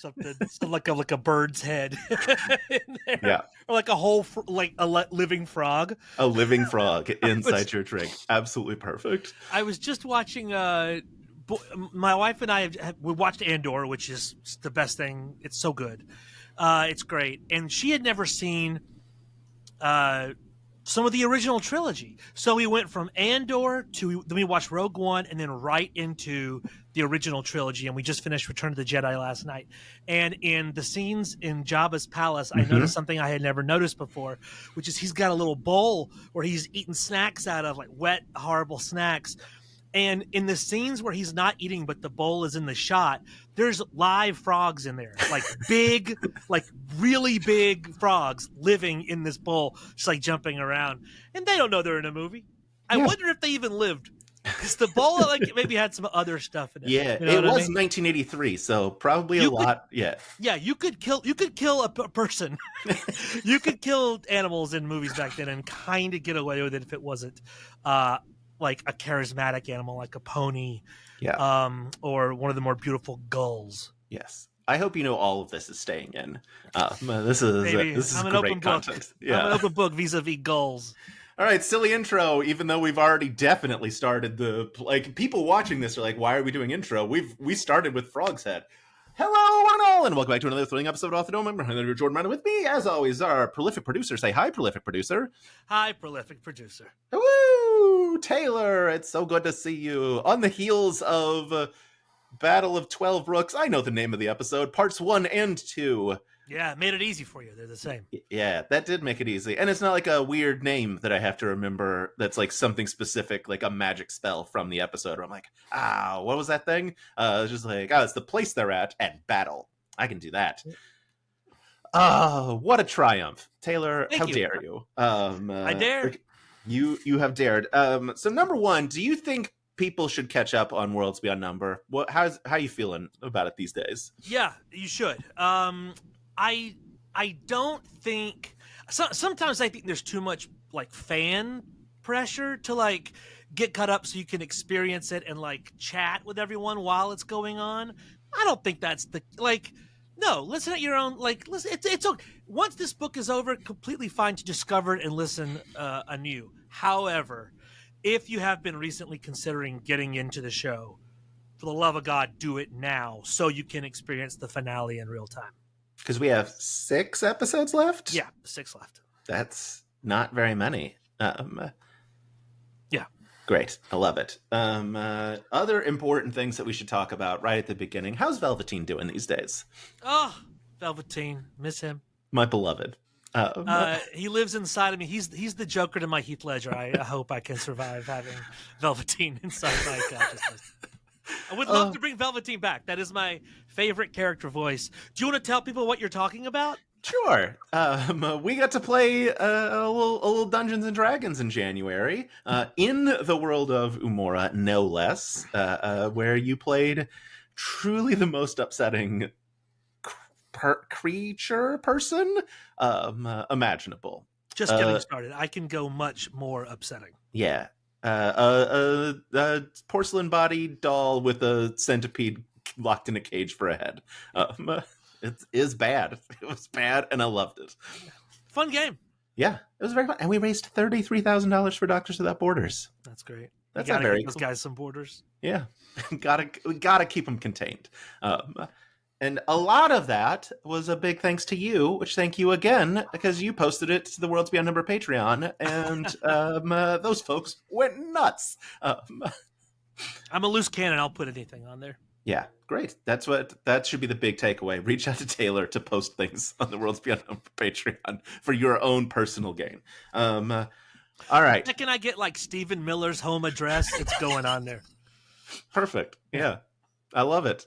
something, so like a bird's head in there, Yeah. or like a whole living frog. A living frog inside your drink. Absolutely perfect. I was just watching. My wife and I we watched Andor, which is the best thing. It's so good. It's great, and she had never seen some of the original trilogy. So we went from Andor to then we watched Rogue One, and then right into the original trilogy. And we just finished Return of the Jedi last night. And in the scenes in Jabba's palace, I noticed something I had never noticed before, which is he's got a little bowl where he's eating snacks out of, like wet, horrible snacks. And in the scenes where he's not eating, but the bowl is in the shot, there's live frogs in there, like big, like really big frogs living in this bowl, just like jumping around. And they don't know they're in a movie. I wonder if they even lived. Because the bowl, like, maybe had some other stuff in it. Yeah, you know it was 1983, so probably a lot. Yeah, yeah, you could kill a person. You could kill animals in movies back then and kind of get away with it if it wasn't like a charismatic animal, like a pony, or one of the more beautiful gulls. Yes. I hope you know all of this is staying in. This is great content. I'm an open book vis-a-vis gulls. All right, silly intro. Even though we've already definitely started people watching this are like, why are we doing intro? We started with Frog's Head. Hello, one and all, and welcome back to another thrilling episode of Off the Dome. I'm Jordan Ryan. With me, as always, our prolific producer. Say hi, prolific producer. Hi, prolific producer. Woo! Taylor, it's so good to see you. On the heels of Battle of 12 Rooks, I know the name of the episode, parts 1 and 2. Yeah, it made it easy for you. They're the same. Yeah, that did make it easy. And it's not like a weird name that I have to remember that's like something specific, like a magic spell from the episode where I'm like, what was that thing? It's just like, it's the place they're at and battle. I can do that. What a triumph. Taylor, how dare you? I dare. You have dared. So number one, do you think people should catch up on Worlds Beyond Number? How you feeling about it these days? Yeah, you should. I don't think sometimes I think there's too much like fan pressure to like get caught up so you can experience it and like chat with everyone while it's going on. I don't think that's no, listen at your own, listen, it's okay. Once this book is over, completely fine to discover it and listen anew. However, if you have been recently considering getting into the show, for the love of God, do it now so you can experience the finale in real time. Because we have 6 episodes left? Yeah, 6 left. That's not very many. Yeah. Great. I love it. Other important things that we should talk about right at the beginning. How's Velveteen doing these days? Oh, Velveteen. Miss him. My beloved. He lives inside of me. He's the Joker to my Heath Ledger. I hope I can survive having Velveteen inside my consciousness. I would love to bring Velveteen back. That is my favorite character voice. Do you want to tell people what you're talking about? Sure. We got to play a little Dungeons and Dragons in January in the world of Umora, no less, where you played truly the most upsetting person imaginable. Just getting started. I can go much more upsetting. Yeah. A porcelain body doll with a centipede locked in a cage for a head. It is bad. It was bad, and I loved it. Fun game. Yeah, it was very fun, and we raised $33,000 for Doctors Without Borders. That's great. That's not very give those guys some borders. Yeah, we gotta keep them contained. And a lot of that was a big thanks to you, which thank you again, because you posted it to the Worlds Beyond Number Patreon, and those folks went nuts. I'm a loose cannon. I'll put anything on there. Yeah, great. That should be the big takeaway. Reach out to Taylor to post things on the Worlds Beyond Number Patreon for your own personal gain. All right. Can I get like Stephen Miller's home address? It's going on there. Perfect. Yeah. I love it.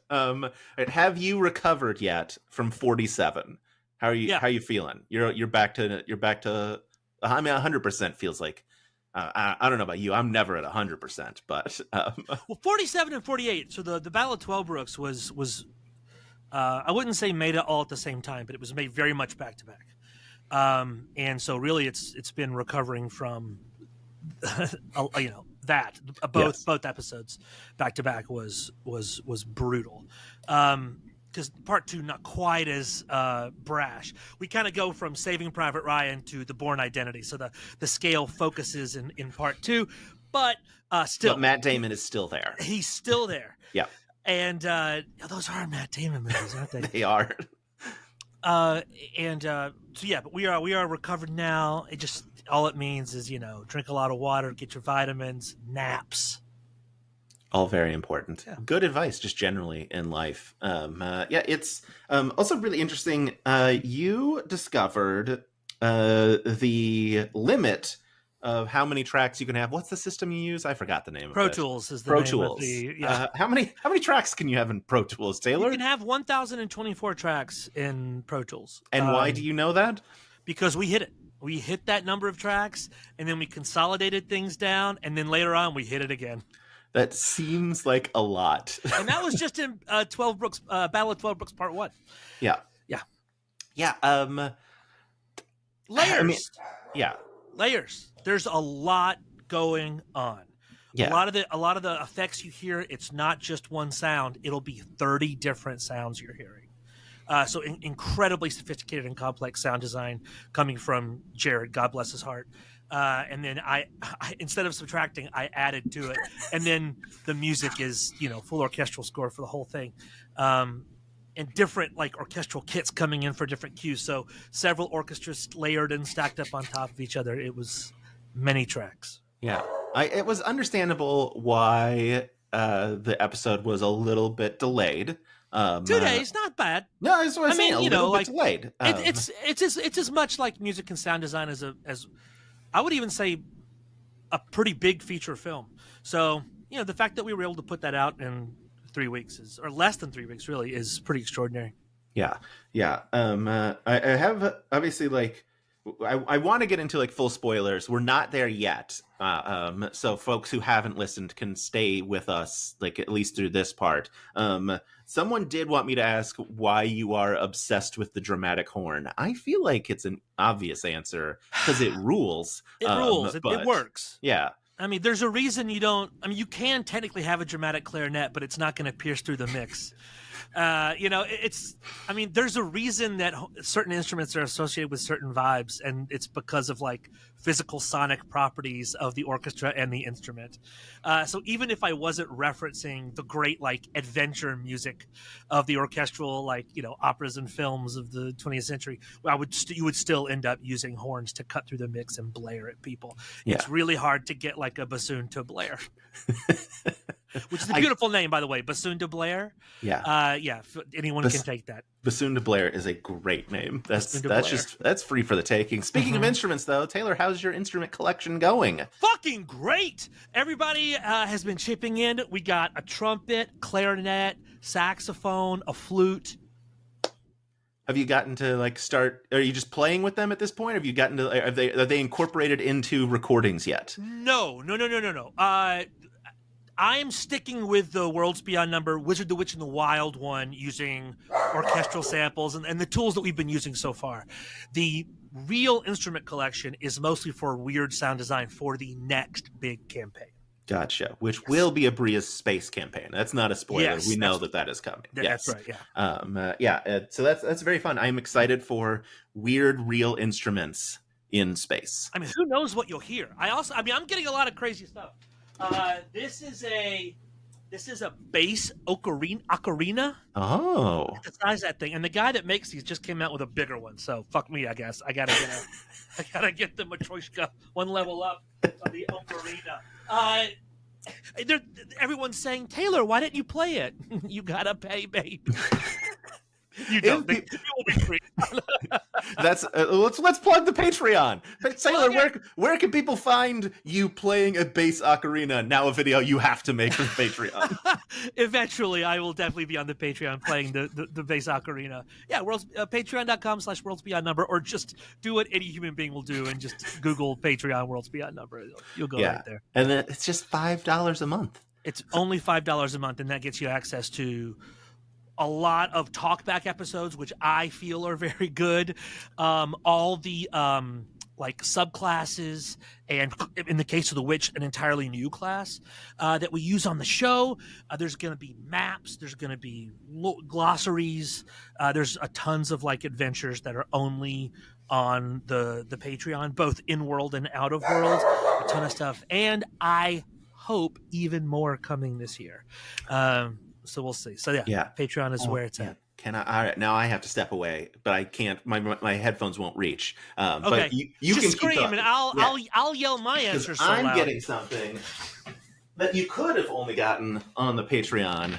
Have you recovered yet from 47? How are you feeling? You're back to I mean 100% feels like I don't know about you. I'm never at 100%, but well, 47 and 48. So the Battle of 12 Brooks was I wouldn't say made it all at the same time, but it was made very much back to back. And so really it's been recovering from both episodes back to back was brutal. because part 2 not quite as brash. We kind of go from Saving Private Ryan to The Bourne Identity, so the scale focuses in part 2, but still, but Matt Damon is still there. He's still there. Yeah, and those are Matt Damon movies, aren't they? They are. So yeah, but we are recovered now. It just all it means is drink a lot of water, get your vitamins, naps. All very important. Yeah. Good advice, just generally in life. It's also really interesting. You discovered the limit of how many tracks you can have. What's the system you use? I forgot the name of it. Pro Tools is the Pro name Tools. of the, yeah. How many tracks can you have in Pro Tools, Taylor? You can have 1,024 tracks in Pro Tools. And why do you know that? Because we hit it. We hit that number of tracks, and then we consolidated things down, and then later on we hit it again. That seems like a lot. And that was just in Battle of 12 Brooks Part 1. Yeah. Layers. I mean, yeah. Layers. There's a lot going on. Yeah. A lot of the effects you hear, it's not just one sound. It'll be 30 different sounds you're hearing. So incredibly sophisticated and complex sound design coming from Jared. God bless his heart. And then I instead of subtracting, I added to it. And then the music is, full orchestral score for the whole thing. And different orchestral kits coming in for different cues. So several orchestras layered and stacked up on top of each other. It was many tracks. Yeah. It was understandable why the episode was a little bit delayed. 2 days, not bad. No, that's what I'm saying. A little bit delayed. It's as much like music and sound design as I would even say a pretty big feature film. So, the fact that we were able to put that out in 3 weeks or less than 3 weeks really is pretty extraordinary. Yeah. I have obviously I want to get into full spoilers. We're not there yet. So folks who haven't listened can stay with us at least through this part. Someone did want me to ask why you are obsessed with the dramatic horn. I feel like it's an obvious answer because it rules. It rules. It works. Yeah. I mean, there's a reason you don't. I mean, you can technically have a dramatic clarinet, but it's not going to pierce through the mix. There's a reason that certain instruments are associated with certain vibes, and it's because of physical sonic properties of the orchestra and the instrument. So even if I wasn't referencing the great adventure music of the orchestral operas and films of the 20th century, you would still end up using horns to cut through the mix and blare at people. Yeah. It's really hard to get a bassoon to blare. Which is a beautiful name, by the way, bassoon de Blair. Yeah, anyone can take that. Bassoon de Blair is a great name. That's free for the taking. Speaking of instruments, though, Taylor, how's your instrument collection going? Fucking great! Everybody has been chipping in. We got a trumpet, clarinet, saxophone, a flute. Have you gotten to start? Are you just playing with them at this point? Have you gotten to? Are they incorporated into recordings yet? No. I am sticking with the Worlds Beyond Number, Wizard, the Witch, and the Wild one, using orchestral samples and the tools that we've been using so far. The real instrument collection is mostly for weird sound design for the next big campaign. Gotcha. Which will be a Bria's space campaign. That's not a spoiler. Yes, we know that is coming. That's right. Yeah. So that's very fun. I'm excited for weird real instruments in space. I mean, who knows what you'll hear? I'm getting a lot of crazy stuff. This is a bass ocarina. Oh, the size of that thing, and the guy that makes these just came out with a bigger one. So fuck me, I guess. I gotta get the Matryoshka one level up on the ocarina. Everyone's saying, Taylor, why didn't you play it? You gotta pay, babe. You don't. It will be free. That's let's plug the Patreon. Taylor, where can people find you playing a bass ocarina? Now a video you have to make for the Patreon. Eventually, I will definitely be on the Patreon playing the bass ocarina. Yeah, patreon.com/Worlds Beyond Number, or just do what any human being will do and just Google Patreon Worlds Beyond Number. You'll go right there. And then it's just $5 a month. It's only $5 a month, and that gets you access to a lot of talkback episodes, which I feel are very good. All the like subclasses, and in the case of the witch, an entirely new class that we use on the show. There's going to be maps. There's going to be glossaries. There's tons of like adventures that are only on the Patreon, both in world and out of world. A ton of stuff, and I hope even more coming this year. So we'll see. So yeah. Patreon is where it's at. Can I? All right, now I have to step away, but I can't. My headphones won't reach. Okay. But you just can scream, keep and I'll yell my answers. So I'm loud. getting something that you could have only gotten on the Patreon.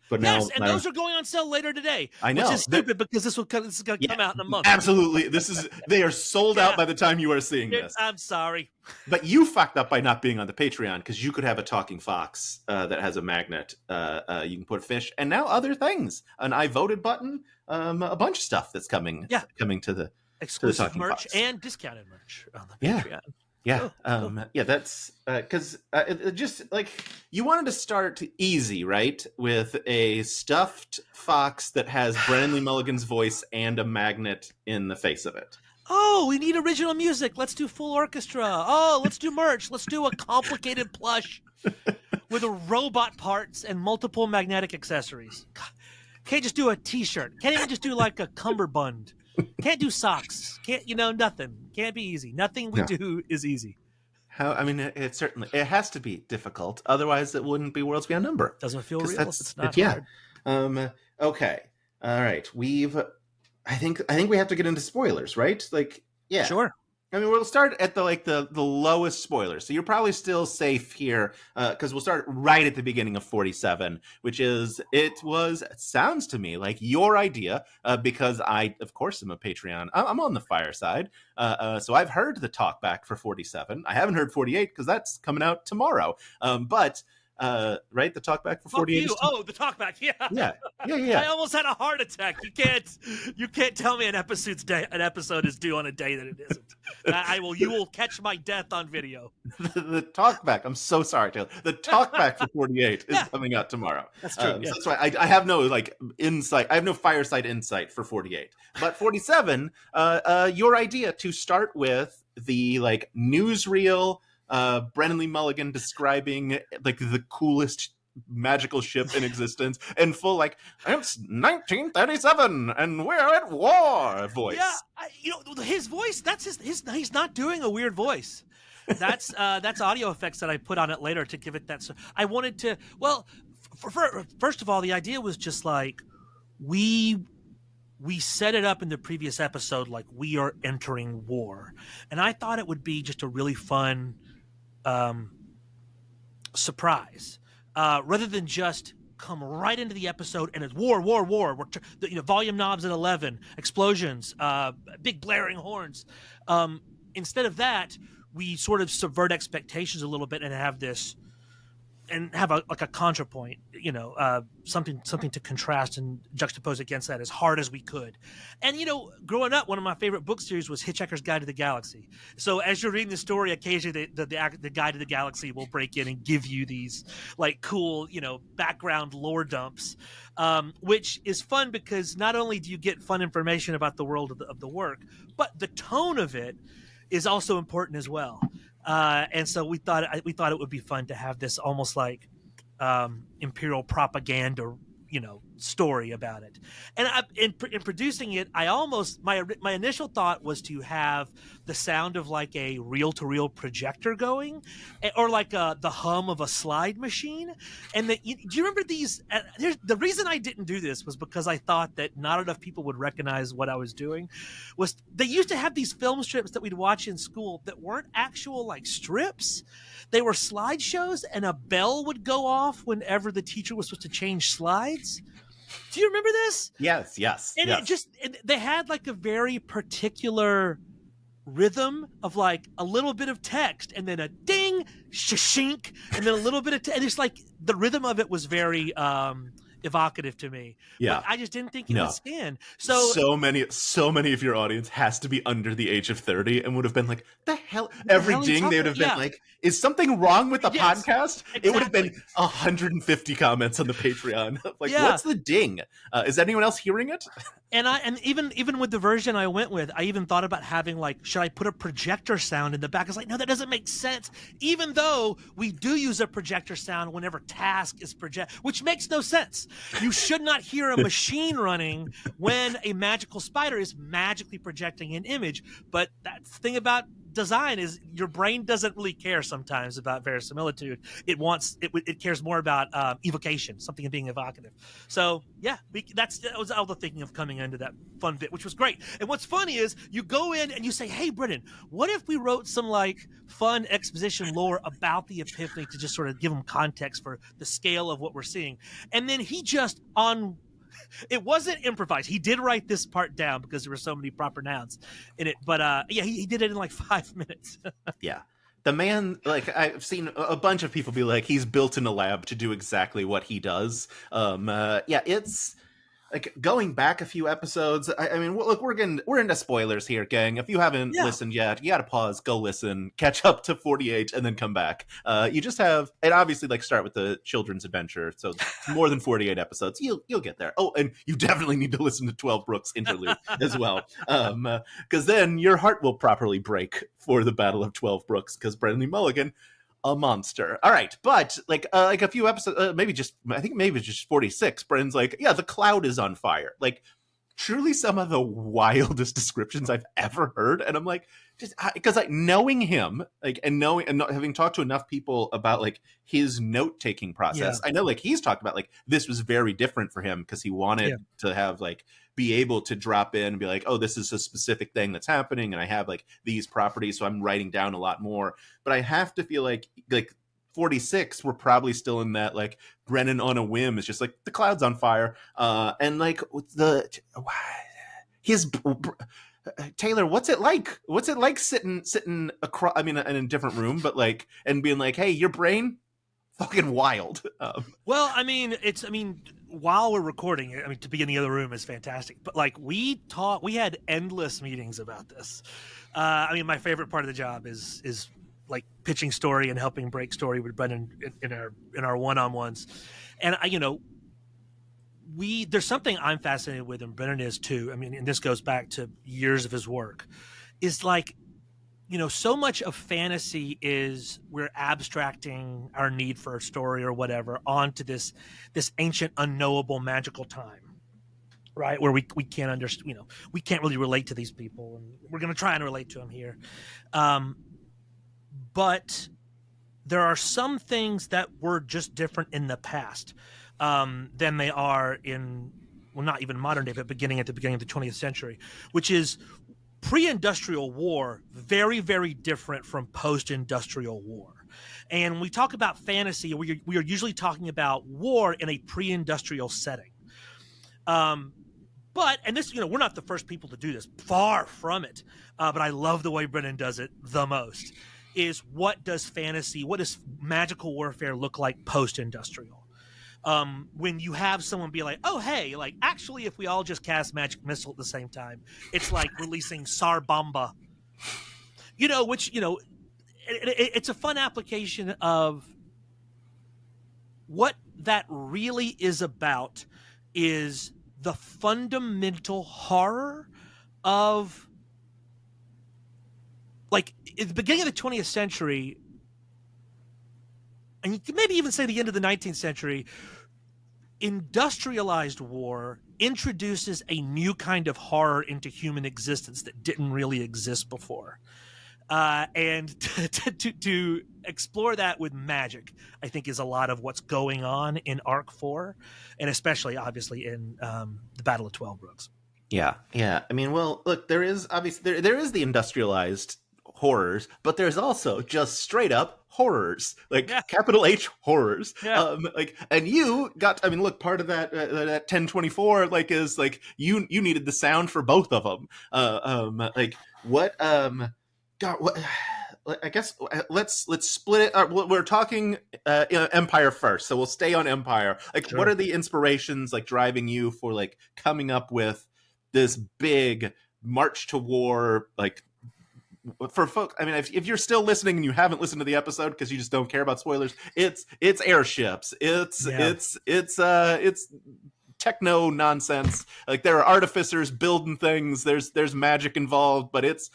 But now, yes, and those are going on sale later today. I know, which is stupid because this is going to come out in a month. Absolutely, they are sold out by the time you are seeing this. I'm sorry, but you fucked up by not being on the Patreon because you could have a talking fox that has a magnet. You can put a fish, and now other things, an I voted button, a bunch of stuff that's coming. Coming to the exclusive merch fox. And discounted merch on the Patreon. Yeah, that's because just like you wanted to start easy, right? With a stuffed fox that has Brennan Lee Mulligan's voice and a magnet in the face of it. Oh, we need original music. Let's do full orchestra. Oh, let's do merch. Let's do a complicated plush with robot parts and multiple magnetic accessories. God, can't just do a T-shirt. Can't even just do like a cummerbund. Can't do socks. Can't nothing. Can't be easy. Nothing we do is easy. It certainly has to be difficult. Otherwise, it wouldn't be Worlds Beyond Number. Doesn't feel real. It's not hard. Okay. All right. I think we have to get into spoilers, right? Like, yeah. Sure. I mean, we'll start at the lowest spoilers. So you're probably still safe here because we'll start right at the beginning of 47, which is, it sounds to me like your idea because I, of course, am a Patreon. I'm on the fireside. So I've heard the talkback for 47. I haven't heard 48 because that's coming out tomorrow. But right, the talkback for 48. The talkback, yeah. I almost had a heart attack. You can't tell me an episode is due on a day that it isn't. You will catch my death on video. The talkback. I'm so sorry, Taylor. The talkback for 48 is coming out tomorrow. That's true. So that's why I have no insight. I have no fireside insight for 48. But 47, your idea to start with the newsreel. Brennan Lee Mulligan describing the coolest magical ship in existence and full it's 1937 and we're at war voice. Yeah, his voice. That's his. He's not doing a weird voice. That's audio effects that I put on it later to give it that. So I wanted to. Well, first of all, the idea was just we set it up in the previous episode like we are entering war, and I thought it would be just a really fun surprise rather than just come right into the episode and it's war. We're volume knobs at 11, explosions, big blaring horns. Instead of that, we sort of subvert expectations a little bit and have this. And have a contrapoint, something to contrast and juxtapose against that as hard as we could. And growing up, one of my favorite book series was Hitchhiker's Guide to the Galaxy. So as you're reading the story, occasionally the Guide to the Galaxy will break in and give you these cool background lore dumps, which is fun because not only do you get fun information about the world of the work, but the tone of it is also important as well. And so we thought it would be fun to have this almost like imperial propaganda, story about it. And in producing it, I almost my initial thought was to have the sound of like a reel-to-reel projector going, or like the hum of a slide machine. And do you remember these? The reason I didn't do this was because I thought that not enough people would recognize what I was doing. Was they used to have these film strips that we'd watch in school that weren't actual strips. They were slideshows, and a bell would go off whenever the teacher was supposed to change slides. Do you remember this? Yes. And they had a very particular rhythm of a little bit of text and then a ding, shink, and then a little bit of and it's the rhythm of it was very evocative to me. Yeah. But I just didn't think it No. would stand. So many of your audience has to be under the age of 30 and would have been like, the hell? the Every hell are you ding, they would talking? have been Yeah, like, is something wrong with the yes, podcast? It would have been exactly. 150 comments on the Patreon. Like, Yeah. what's the ding? Is anyone else hearing it? And even with the version I went with, I even thought about having like, should I put a projector sound in the back? I was like, no, that doesn't make sense. Even though we do use a projector sound whenever task is project, which makes no sense. You should not hear a machine running when a magical spider is magically projecting an image. But that's the thing about design is your brain doesn't really care sometimes about verisimilitude. It cares more about evocation, something being evocative. So yeah, that was all the thinking of coming into that fun bit, which was great. And what's funny is you go in and you say, hey, Brennan, what if we wrote some like fun exposition lore about the Epiphany to just sort of give them context for the scale of what we're seeing? And then he just it wasn't improvised. He did write this part down because there were so many proper nouns in it. But yeah, he did it in like 5 minutes. Yeah. The man, like, I've seen a bunch of people be like, he's built in a lab to do exactly what he does. Yeah, it's like going back a few episodes. I mean, look, we're into spoilers here, gang. If you haven't listened yet, you got to pause, go listen, catch up to 48, and then come back. You just have, and obviously, like, start with the children's adventure. So more than 48 episodes, you'll get there. Oh, and you definitely need to listen to 12 Brooks interlude as well, because then your heart will properly break for the Battle of 12 Brooks. Because Brennan Mulligan, a monster. All right, but like a few episodes, I think maybe just 46. Bren's like, yeah, the cloud is on fire. Like, truly some of the wildest descriptions I've ever heard. And I'm like, just because like knowing him, like, and having talked to enough people about like his note taking process, I know like he's talked about like this was very different for him because he wanted to have like be able to drop in and be like, oh, this is a specific thing that's happening, and I have like these properties, so I'm writing down a lot more. But I have to feel like 46, we're probably still in that like Brennan on a whim is just like the cloud's on fire, and like his Taylor, what's it like? What's it like sitting across? I mean, in a different room, but like, and being like, hey, your brain, fucking wild. Well, I mean, while we're recording, I mean, to be in the other room is fantastic. But like, we had endless meetings about this. I mean, my favorite part of the job is like pitching story and helping break story with Brendan in our one-on-ones. And there's something I'm fascinated with, and Brennan is too. I mean, and this goes back to years of his work, is like, so much of fantasy is we're abstracting our need for a story or whatever onto this ancient, unknowable, magical time, right? Where we can't understand, we can't really relate to these people, and we're going to try and relate to them here. But there are some things that were just different in the past than they are in, well, not even modern day, but at the beginning of the 20th century, which is pre-industrial war, very, very different from post-industrial war. And when we talk about fantasy, we are usually talking about war in a pre-industrial setting. But, and this, we're not the first people to do this, far from it. But I love the way Brennan does it the most, is what does magical warfare look like post-industrial? When you have someone be like, oh, hey, like, actually, if we all just cast magic missile at the same time, it's like releasing Tsar Bomba, which, it's a fun application of what that really is about is the fundamental horror of, like, at the beginning of the 20th century, and you can maybe even say the end of the 19th century, industrialized war introduces a new kind of horror into human existence that didn't really exist before. And to explore that with magic, I think, is a lot of what's going on in Arc 4, and especially, obviously, in the Battle of 12 Brooks. Yeah. I mean, well, look, there is obviously there is the industrialized horrors, but there's also just straight up horrors, like capital H horrors. And you got, I mean, look, part of that 1024 like is like you needed the sound for both of them. Like what God, what I guess let's split it. We're talking Empire first, so we'll stay on Empire. Like, Sure. what are the inspirations like driving you for like coming up with this big march to war? Like, for folks, I mean, if you're still listening and you haven't listened to the episode because you just don't care about spoilers, it's airships, it's techno nonsense. Like, there are artificers building things. There's magic involved, but it's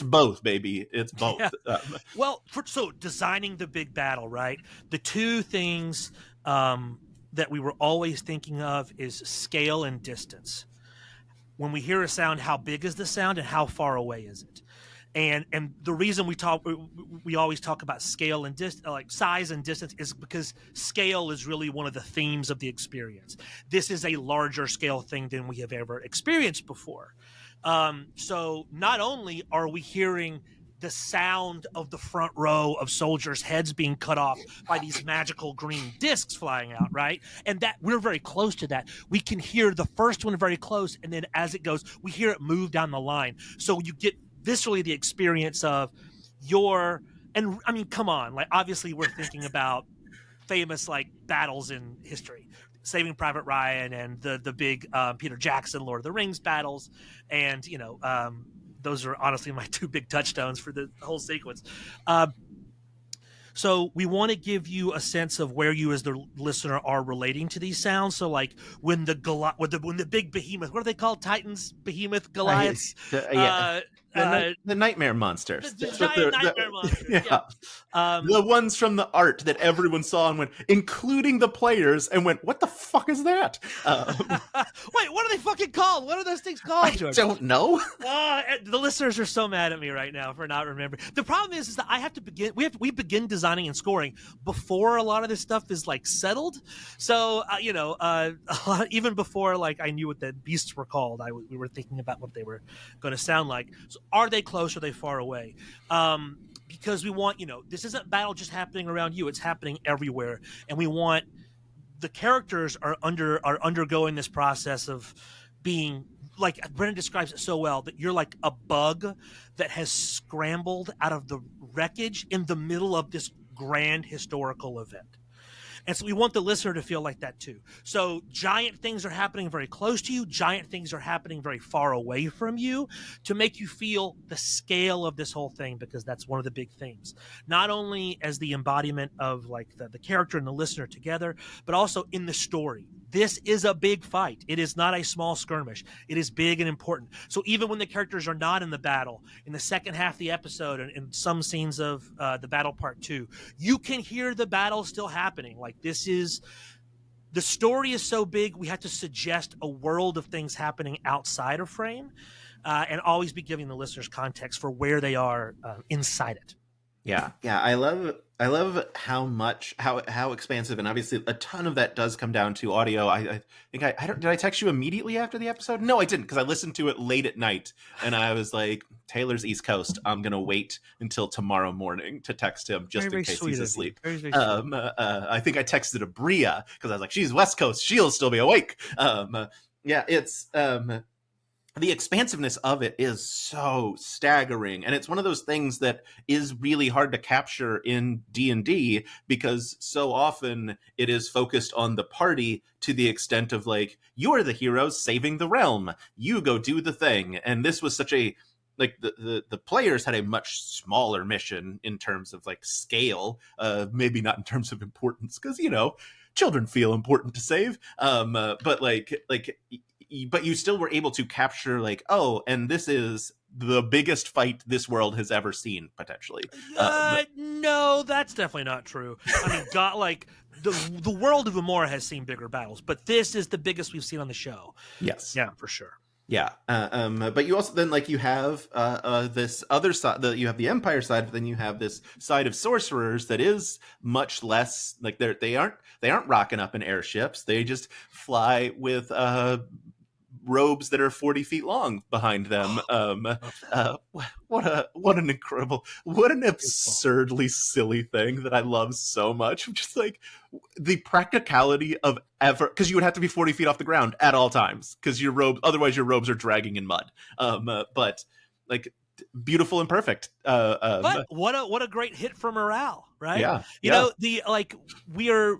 both, baby. It's both. Yeah. Well, so designing the big battle, right? The two things that we were always thinking of is scale and distance. When we hear a sound, how big is the sound and how far away is it? And the reason we always talk about scale and like size and distance, is because scale is really one of the themes of the experience. This is a larger scale thing than we have ever experienced before. So not only are we hearing the sound of the front row of soldiers' heads being cut off by these magical green discs flying out, right? And that we're very close to that. We can hear the first one very close, and then as it goes, we hear it move down the line. So you get viscerally the experience of and I mean, come on, like, obviously we're thinking about famous like battles in history, Saving Private Ryan and the big Peter Jackson Lord of the Rings battles, and those are honestly my two big touchstones for the whole sequence. So we want to give you a sense of where you as the listener are relating to these sounds. So like when the big behemoth, what are they called? Titans, behemoth, Goliaths. The nightmare monsters. The giant nightmare monsters. Yeah. The ones from the art that everyone saw and went, including the players, and went, what the fuck is that? Wait, what are they fucking called? What are those things called, George? I don't know. The listeners are so mad at me right now for not remembering. The problem is that I have to begin. We begin designing and scoring before a lot of this stuff is like settled. So even before like I knew what the beasts were called, we were thinking about what they were going to sound like. So are they close? Are they far away? Because we want, this isn't battle just happening around you. It's happening everywhere. And we want the characters are undergoing this process of being, like Brennan describes it so well, that you're like a bug that has scrambled out of the wreckage in the middle of this grand historical event. And so we want the listener to feel like that too. So giant things are happening very close to you. Giant things are happening very far away from you to make you feel the scale of this whole thing, because that's one of the big themes. Not only as the embodiment of like the character and the listener together, but also in the story. This is a big fight. It is not a small skirmish. It is big and important. So even when the characters are not in the battle, in the second half of the episode and in some scenes of the battle part 2, you can hear the battle still happening. Like, the story is so big, we have to suggest a world of things happening outside of frame, and always be giving the listeners context for where they are inside it. Yeah. I love how expansive, and obviously a ton of that does come down to audio. I think did I text you immediately after the episode? No, I didn't, because I listened to it late at night and I was like, Taylor's East Coast. I'm gonna wait until tomorrow morning to text him just in case he's asleep. Very I think I texted Abria because I was like, she's West Coast, she'll still be awake. It's the expansiveness of it is so staggering, and it's one of those things that is really hard to capture in D&D, because so often it is focused on the party to the extent of like, you're the heroes saving the realm, you go do the thing. And this was such a, like, the players had a much smaller mission in terms of like scale, maybe not in terms of importance, because children feel important to save, but but you still were able to capture like, oh, and this is the biggest fight this world has ever seen, potentially. No, that's definitely not true. I mean, the world of Amora has seen bigger battles, but this is the biggest we've seen on the show. Yes. Yeah, for sure. Yeah. But you also then, like, you have this other side, you have the Empire side, but then you have this side of sorcerers that is much less like, they aren't rocking up in airships. They just fly with robes that are 40 feet long behind them. What an absurdly silly thing that I love so much. Just like the practicality of ever, because you would have to be 40 feet off the ground at all times, because otherwise your robes are dragging in mud. But like, beautiful and perfect. But what a great hit for morale, right? Yeah, you know, we are.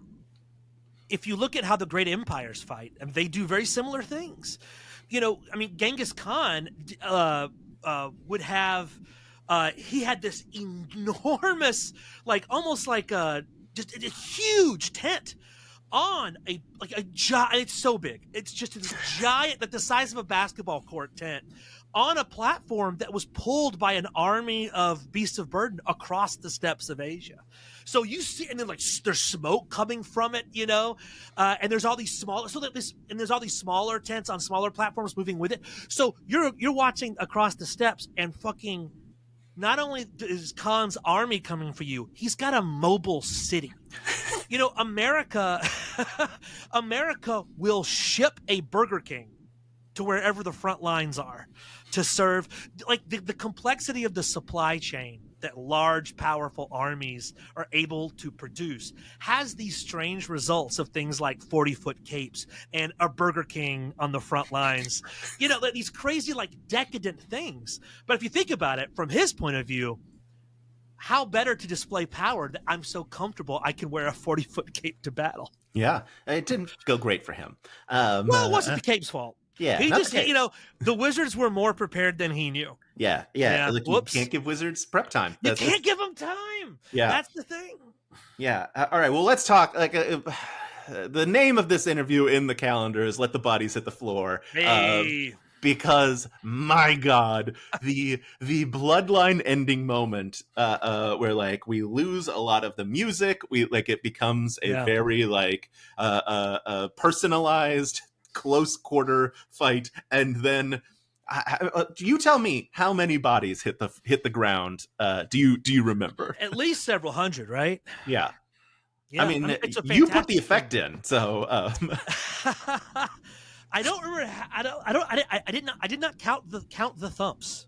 If you look at how the great empires fight, and they do very similar things. You know, I mean, Genghis Khan would have. He had this enormous, like almost like just a huge tent on a giant. It's so big. It's just this giant, that the size of a basketball court tent, on a platform that was pulled by an army of beasts of burden across the steppes of Asia. So you see, and then like there's smoke coming from it, you know, and there's all these smaller, and there's all these smaller tents on smaller platforms moving with it. So you're watching across the steppes, and fucking, not only is Khan's army coming for you, he's got a mobile city. You know, America will ship a Burger King to wherever the front lines are to serve. Like the complexity of the supply chain that large, powerful armies are able to produce has these strange results of things like 40-foot capes and a Burger King on the front lines. You know, these crazy, like, decadent things. But if you think about it from his point of view, how better to display power that I'm so comfortable I can wear a 40-foot cape to battle? Yeah, it didn't go great for him. Well, it wasn't the cape's fault. Yeah, he just, you know, the Wizards were more prepared than he knew. Yeah. Like, you can't give Wizards prep time. You can't give them time. Yeah, that's the thing. Yeah. All right. Well, let's talk. Like, the name of this interview in the calendar is "Let the Bodies Hit the Floor." Hey. Because, my God, the Bloodline ending moment, where, like, we lose a lot of the music, it becomes a very, like, personalized, close quarter fight, and then you tell me how many bodies hit the ground. Do you remember? At least several hundred, right? Yeah. I mean you put the effect in, so I don't remember. I did not count the thumps.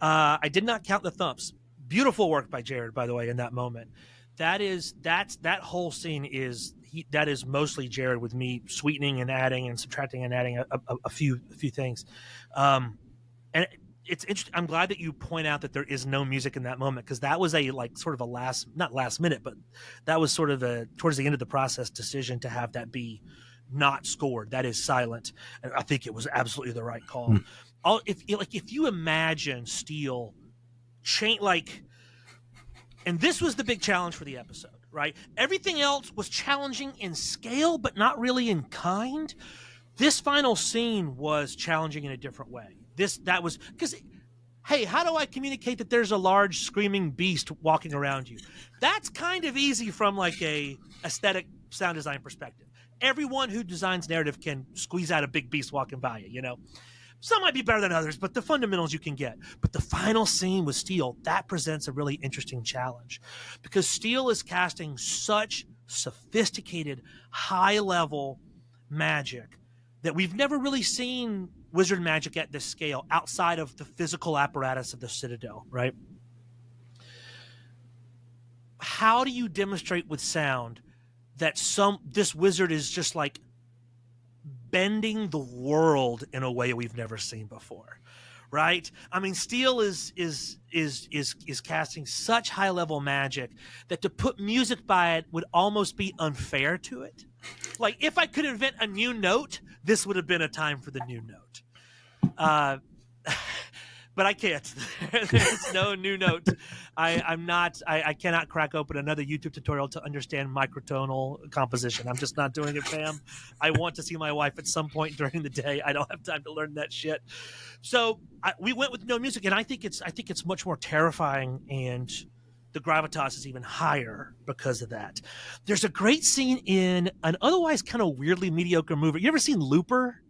I did not count the thumps. Beautiful work by Jared, by the way, in that moment. That whole scene is mostly Jared, with me sweetening and adding and subtracting and adding a few things. And it's interesting. I'm glad that you point out that there is no music in that moment, because that was sort of a not last minute, but that was sort of towards the end of the process decision to have that be not scored. That is silent, and I think it was absolutely the right call. If you imagine Steel and this was the big challenge for the episode, right? Everything else was challenging in scale, but not really in kind. This final scene was challenging in a different way. That was because, hey, how do I communicate that there's a large screaming beast walking around you? That's kind of easy from like a aesthetic sound design perspective. Everyone who designs narrative can squeeze out a big beast walking by you, you know? Some might be better than others, but the fundamentals you can get. But the final scene with Steel, that presents a really interesting challenge, because Steel is casting such sophisticated, high-level magic that we've never really seen wizard magic at this scale outside of the physical apparatus of the Citadel, right? How do you demonstrate with sound that this wizard is just like bending the world in a way we've never seen before, right? I mean, Steel is casting such high level magic that to put music by it would almost be unfair to it. Like, if I could invent a new note, this would have been a time for the new note. But I can't. There's no new note. I cannot crack open another YouTube tutorial to understand microtonal composition. I'm just not doing it, fam. I want to see my wife at some point during the day. I don't have time to learn that shit. So we went with no music, and I think it's much more terrifying, and the gravitas is even higher because of that. There's a great scene in an otherwise kind of weirdly mediocre movie. You ever seen Looper?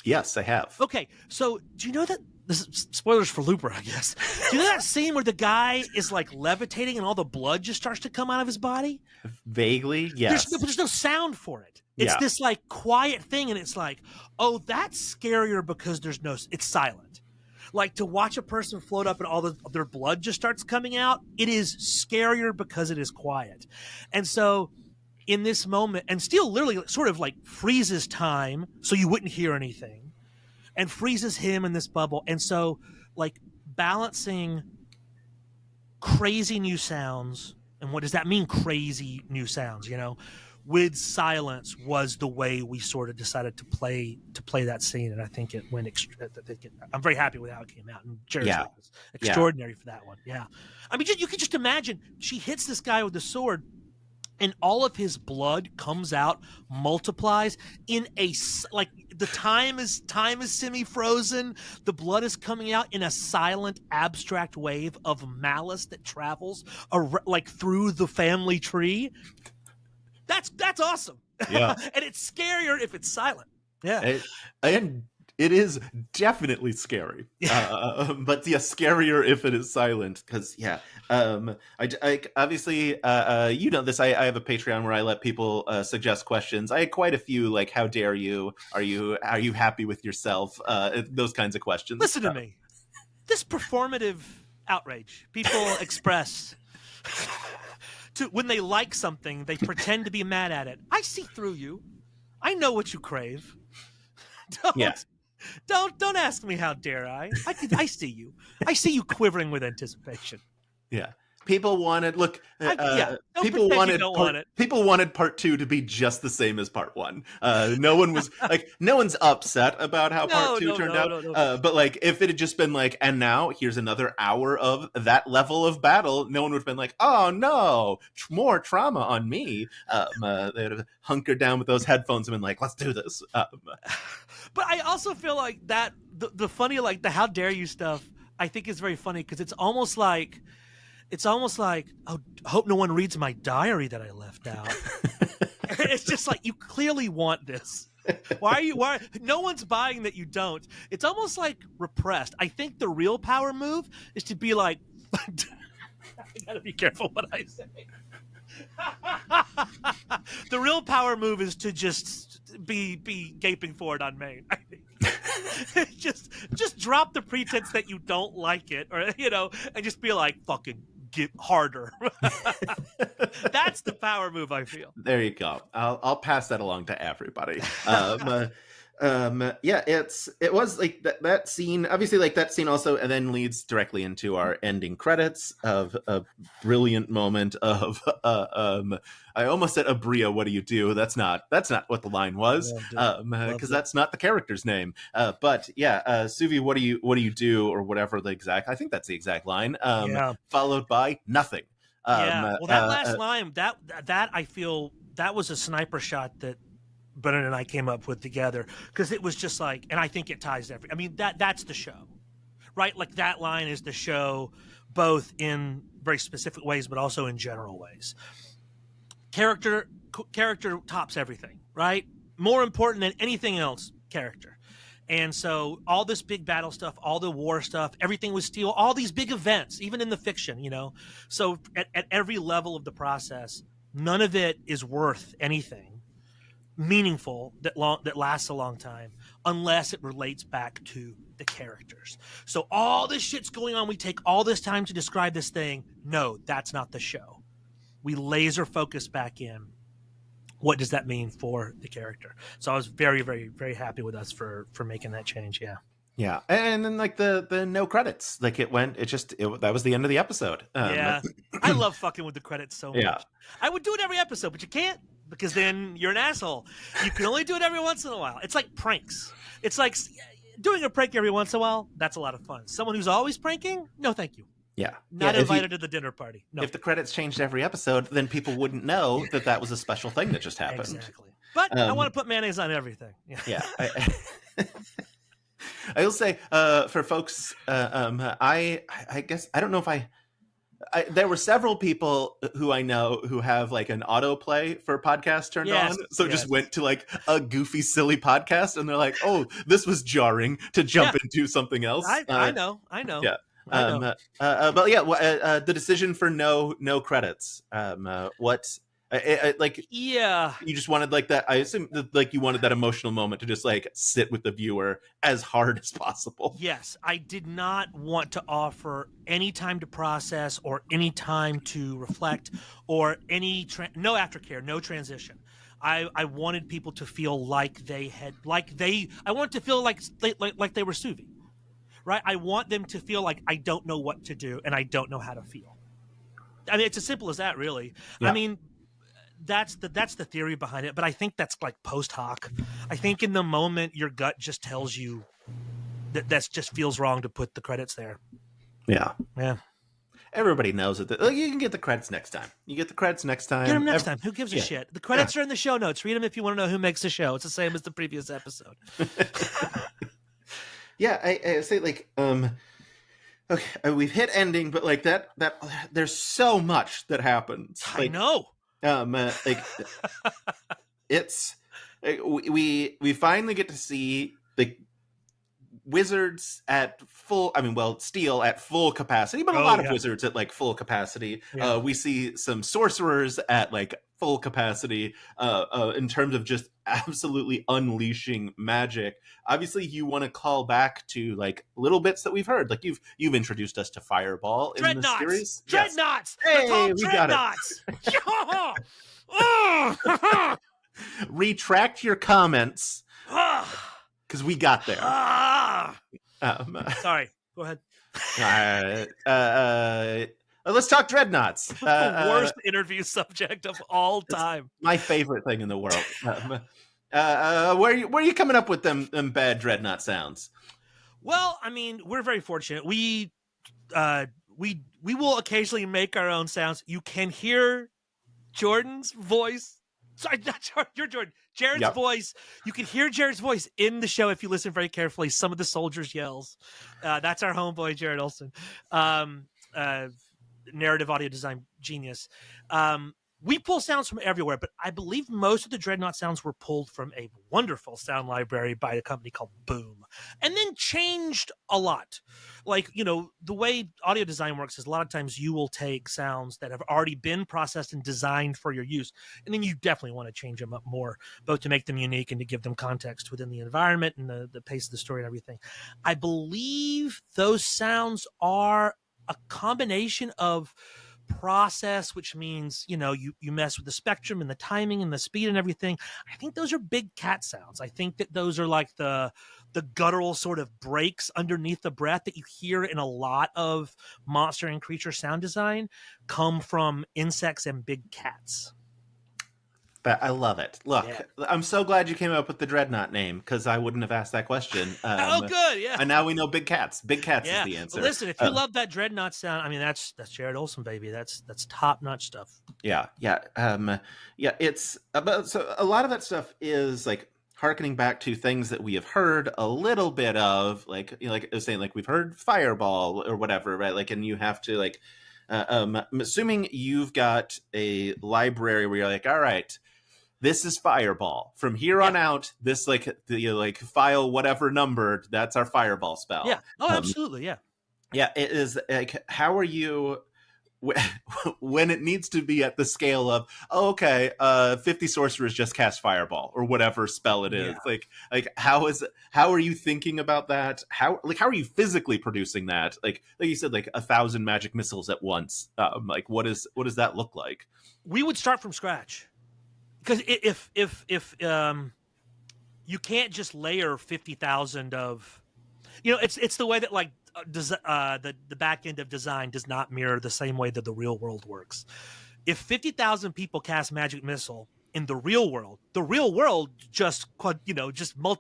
Yes, I have. Okay, so do you know that? This is spoilers for Looper, I guess. Do you know that scene where the guy is like levitating and all the blood just starts to come out of his body? Vaguely, yes. There's no sound for it. It's this like quiet thing, and it's like, oh, that's scarier because it's silent. Like, to watch a person float up and all their blood just starts coming out, it is scarier because it is quiet. And so in this moment, and Steel literally sort of like freezes time so you wouldn't hear anything, and freezes him in this bubble. And so, like, balancing crazy new sounds, and what does that mean, crazy new sounds, with silence was the way we sort of decided to play that scene, and I think it went. I'm very happy with how it came out, and Jared's was extraordinary for that one. Yeah, I mean, you can just imagine she hits this guy with the sword, and all of his blood comes out, multiplies in the time is semi-frozen. The blood is coming out in a silent, abstract wave of malice that travels through the family tree. That's awesome. Yeah. And it's scarier if it's silent. Yeah. And it is definitely scary. But scarier if it is silent. Because I obviously this. I have a Patreon where I let people suggest questions. I had quite a few, like, how dare you? Are you happy with yourself? Those kinds of questions. Listen to me. This performative outrage people express. When they like something, they pretend to be mad at it. I see through you. I know what you crave. Don't ask me how dare I. I see you. I see you quivering with anticipation. Yeah. People wanted people wanted part 2 to be just the same as part 1. No one was no one's upset about how part 2 turned out. No. But if it had just been and now here's another hour of that level of battle, no one would have been like, oh no, more trauma on me. They'd have hunkered down with those headphones and been like, let's do this. But I also feel like that the funny, the how dare you stuff, I think is very funny because it's almost like, oh, hope no one reads my diary that I left out. It's just you clearly want this. Why no one's buying that you don't. It's almost repressed. I think the real power move is to be I gotta be careful what I say. The real power move is to just be gaping for it on Maine, I think. just drop the pretense that you don't like it, or and just be fucking get harder. That's the power move, I feel. There you go. I'll pass that along to everybody. It was that scene, obviously, that scene also, and then leads directly into our ending credits of a brilliant moment of I almost said Abria, what do you do? That's not what the line was, because that's not the character's name. But Suvi, what do you do, or whatever the exact, I think that's the exact line. Followed by nothing. Well, that last line, that I feel that was a sniper shot that Brennan and I came up with together, because it was just and I think it ties that's the show, right? That line is the show, both in very specific ways, but also in general ways. Character tops everything, right? More important than anything else, character. And so all this big battle stuff, all the war stuff, everything was steel, all these big events, even in the fiction, So at every level of the process, none of it is worth anything meaningful that lasts a long time unless it relates back to the characters. So all this shit's going on, we take all this time to describe this thing. No, that's not the show. We laser focus back in. What does that mean for the character? So I was very, very, very happy with us for making that change. Yeah, and then the no credits, that was the end of the episode. I love fucking with the credits so much. Yeah. I would do it every episode, but you can't, because then you're an asshole. You can only do it every once in a while. It's like pranks. It's like doing a prank every once in a while. That's a lot of fun. Someone who's always pranking, no, thank you. Yeah. Not invited to the dinner party. No. If the credits changed every episode, then people wouldn't know that was a special thing that just happened. Exactly. But I want to put mayonnaise on everything. Yeah. I will say, for folks, I guess, I don't know if there were several people who I know who have an autoplay for podcasts turned on. So just went to a goofy, silly podcast, and they're like, oh, this was jarring to jump into something else. I know. Yeah. But the decision for no credits. You just wanted that. I assume that you wanted that emotional moment to just sit with the viewer as hard as possible. Yes, I did not want to offer any time to process or any time to reflect or any no aftercare, no transition. I wanted people to feel I wanted to feel like they were Suvi. right? I want them to feel like I don't know what to do and I don't know how to feel. I mean, it's as simple as that, really. Yeah. I mean, that's the theory behind it, but I think that's like post hoc. I think in the moment your gut just tells you that just feels wrong to put the credits there. Yeah. Yeah. Everybody knows it. You can get the credits next time. You get the credits next time. Get them next time. Who gives a shit? The credits are in the show notes. Read them if you want to know who makes the show. It's the same as the previous episode. Yeah, I say like okay, we've hit ending, but like that there's so much that happens. Like, I know. Like it's we finally get to see the wizards at full, Steel at full capacity, but a lot of wizards at like full capacity. We see some sorcerers at like full capacity in terms of just absolutely unleashing magic. Obviously you want to call back to like little bits that we've heard, like you've introduced us to Fireball in the series. Dreadnoughts. Yes. Hey, we Dreadnoughts. got it. Retract your comments because we got there. Sorry, go ahead. Let's talk Dreadnoughts. The worst interview subject of all time. My favorite thing in the world. Where are you coming up with them bad Dreadnought sounds? Well, I mean, we're very fortunate. We will occasionally make our own sounds. You can hear Jordan's voice. Sorry, not Jordan. You're Jordan. Jared's voice. You can hear Jared's voice in the show if you listen very carefully. Some of the soldiers' yells. That's our homeboy, Jared Olson. Narrative audio design genius. We pull sounds from everywhere, but I believe most of the Dreadnought sounds were pulled from a wonderful sound library by a company called Boom, and then changed a lot. Like, the way audio design works is a lot of times you will take sounds that have already been processed and designed for your use, and then you definitely want to change them up more, both to make them unique and to give them context within the environment and the pace of the story and everything. I believe those sounds are a combination of process, which means you mess with the spectrum and the timing and the speed and everything. I think those are big cat sounds. I think that those are like the guttural sort of breaks underneath the breath that you hear in a lot of monster and creature sound design come from insects and big cats. But I love it. Look, I'm so glad you came up with the Dreadnought name because I wouldn't have asked that question. Oh, good, yeah. And now we know big cats. Big cats is the answer. Well, listen, if you love that Dreadnought sound, I mean, that's Jared Olson, baby. That's top notch stuff. Yeah. It's about, so a lot of that stuff is like harkening back to things that we have heard a little bit of, like like I was saying, like we've heard Fireball or whatever, right? Like, and you have to like, I'm assuming you've got a library where you're like, all right, this is Fireball. From here on out, this file whatever numbered, that's our Fireball spell. Yeah. Oh, absolutely. Yeah. Yeah. It is like, how are you when it needs to be at the scale of 50 sorcerers just cast Fireball or whatever spell it is. Like how are you thinking about that? How are you physically producing that? Like you said, like 1,000 magic missiles at once. Like what does that look like? We would start from scratch. Because if you can't just layer 50,000 of, it's the way that like the back end of design does not mirror the same way that the real world works. If 50,000 people cast magic missile in the real world just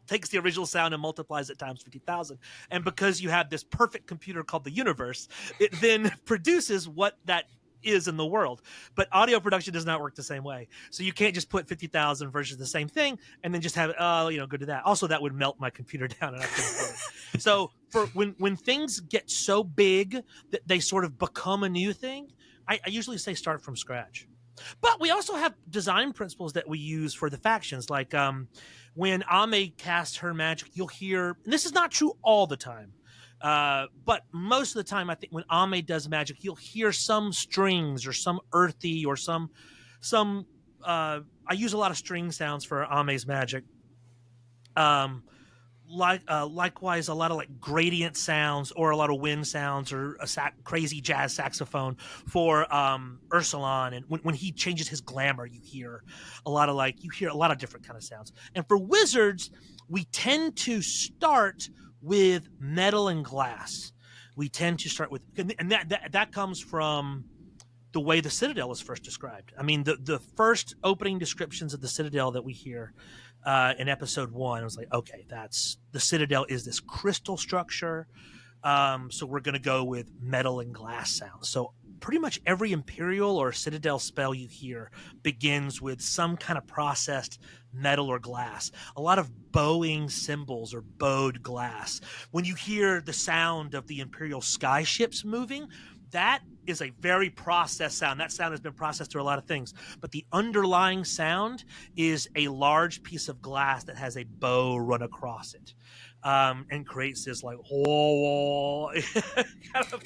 takes the original sound and multiplies it times 50,000. And because you have this perfect computer called the universe, it then produces what that is in the world. But audio production does not work the same way. So you can't just put 50,000 versions of the same thing and then just have it, go to that. Also, that would melt my computer down and I couldn't afford it. So for when things get so big that they sort of become a new thing, I usually say start from scratch. But we also have design principles that we use for the factions. Like when Ame casts her magic, you'll hear, and this is not true all the time, but most of the time, I think when Ame does magic, you'll hear some strings or some earthy or some. I use a lot of string sounds for Ame's magic. Likewise, a lot of like gradient sounds or a lot of wind sounds or a crazy jazz saxophone for Ursulon. And when he changes his glamour, you hear a lot of different kind of sounds. And for wizards, we tend to start with metal and glass. We tend to start with, and that comes from the way the Citadel was first described. I mean, the first opening descriptions of the Citadel that we hear in episode 1, I was like, okay, that's the Citadel is this crystal structure. So we're going to go with metal and glass sounds. So pretty much every Imperial or Citadel spell you hear begins with some kind of processed metal or glass. A lot of bowing cymbals or bowed glass. When you hear the sound of the Imperial skyships moving, that is a very processed sound. That sound has been processed through a lot of things. But the underlying sound is a large piece of glass that has a bow run across it. And creates this like kind of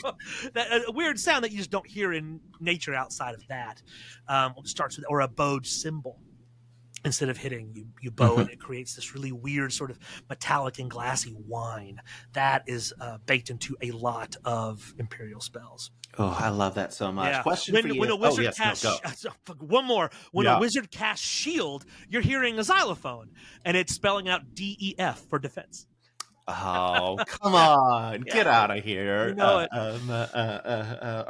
a weird sound that you just don't hear in nature outside of that. It starts with, or a bowed cymbal. Instead of hitting, you bow, and it creates this really weird sort of metallic and glassy whine that is baked into a lot of Imperial spells. Oh, I love that so much. Yeah. Question for you. When a wizard casts one more. When a wizard casts shield, you're hearing a xylophone, and it's spelling out DEF for defense. Oh, come on. Get out of here. You know it. All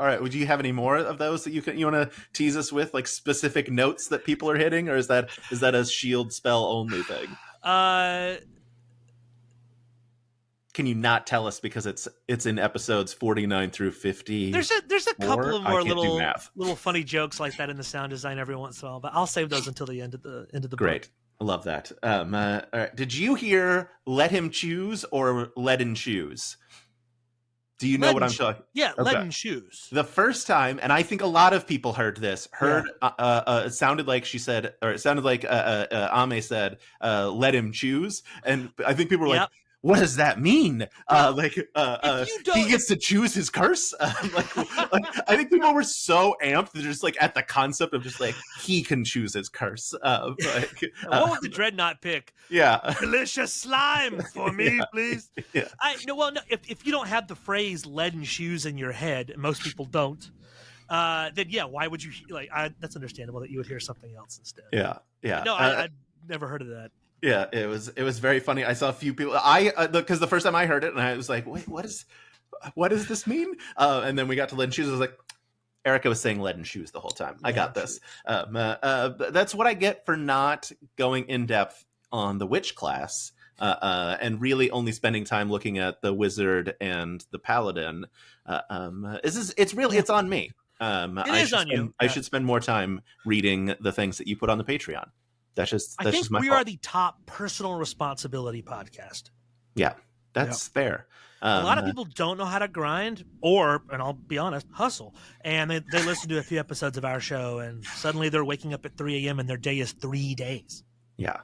right. Would you have any more of those that you want to tease us with, like specific notes that people are hitting, or is that a shield spell only thing? Can you not tell us because it's in episodes 49 through 50? There's a couple of more little funny jokes like that in the sound design every once in a while, but I'll save those until the end of the Great. book. I love that. All right. Did you hear "Let him choose" or "Let him choose"? Do you know what I'm talking? Yeah, okay. Let him choose. The first time, and I think a lot of people heard this. It sounded like she said, or it sounded like Ame said, "Let him choose," and I think people were like, what does that mean? He gets to choose his curse. I think people were so amped they're just like at the concept of just like he can choose his curse. What would the Dreadnought pick? Yeah, delicious slime for me, please. Yeah. If you don't have the phrase "lead and shoes" in your head, and most people don't, then why would you that's understandable that you would hear something else instead. Yeah. No, I'd never heard of that. Yeah, it was very funny. I saw a few people. Because the first time I heard it, and I was like, "Wait, what does this mean?" And then we got to lead and shoes. I was like, Erica was saying "lead and shoes" the whole time. I got this. That's what I get for not going in depth on the witch class and really only spending time looking at the wizard and the paladin. It's on me. I should spend more time reading the things that you put on the Patreon. I think we are the top personal responsibility podcast. Yeah, that's fair. A lot of people don't know how to grind and I'll be honest, hustle. And they listen to a few episodes of our show and suddenly they're waking up at 3 a.m. and their day is 3 days. Yeah.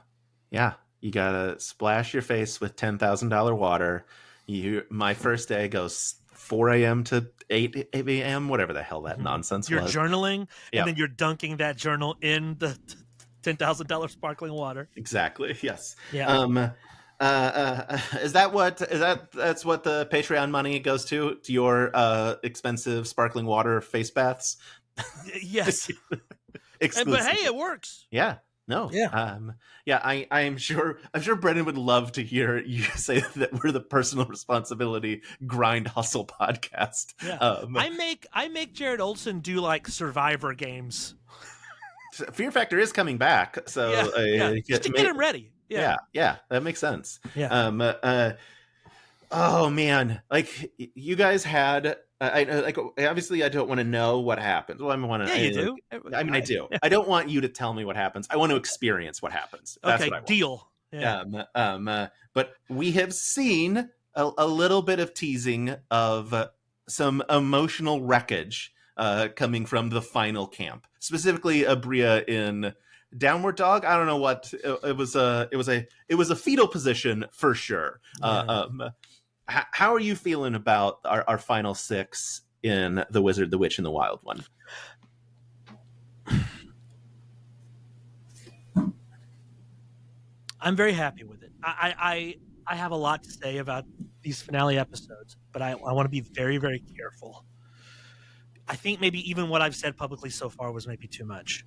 Yeah. You got to splash your face with $10,000 water. My first day goes 4 a.m. to 8 a.m., whatever the hell that nonsense was. You're journaling and then you're dunking that journal in the $10,000 sparkling water. Exactly. Yes. Yeah. That's what the Patreon money goes to your expensive sparkling water face baths? Yes. But hey, it works. Yeah. No. Yeah. I'm sure Brendan would love to hear you say that we're the personal responsibility grind hustle podcast. Yeah. I make Jared Olson do like Survivor games. Fear Factor is coming back, so just to get him ready. Yeah, that makes sense. Yeah. Oh man, like you guys had. Obviously, I don't want to know what happens. Well, you do. I do. I don't want you to tell me what happens. I want to experience what happens. That's what I want. Deal. Yeah. But we have seen a little bit of teasing of some emotional wreckage coming from the final camp, specifically Abria in Downward Dog. I don't know what it was. It was a fetal position for sure. Yeah. How are you feeling about our final 6 in The Wizard, the Witch, and the Wild One? I'm very happy with it. I have a lot to say about these finale episodes, but I want to be very, very careful. I think maybe even what I've said publicly so far was maybe too much.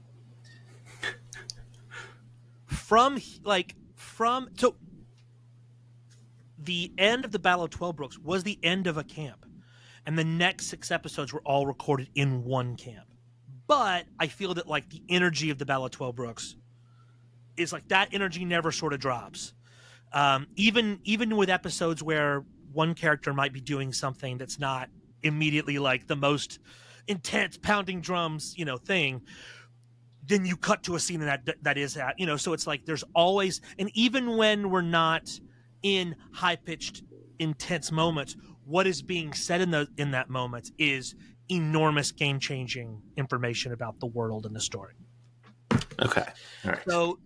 the end of the Battle of 12 Brooks was the end of a camp, and the next 6 episodes were all recorded in one camp. But I feel that like the energy of the Battle of 12 Brooks is like that energy never sort of drops. Even with episodes where one character might be doing something that's not immediately like the most intense pounding drums, thing, then you cut to a scene that is that, so it's like there's always, and even when we're not in high-pitched intense moments, what is being said in that moment is enormous game-changing information about the world and the story. Okay. All right. So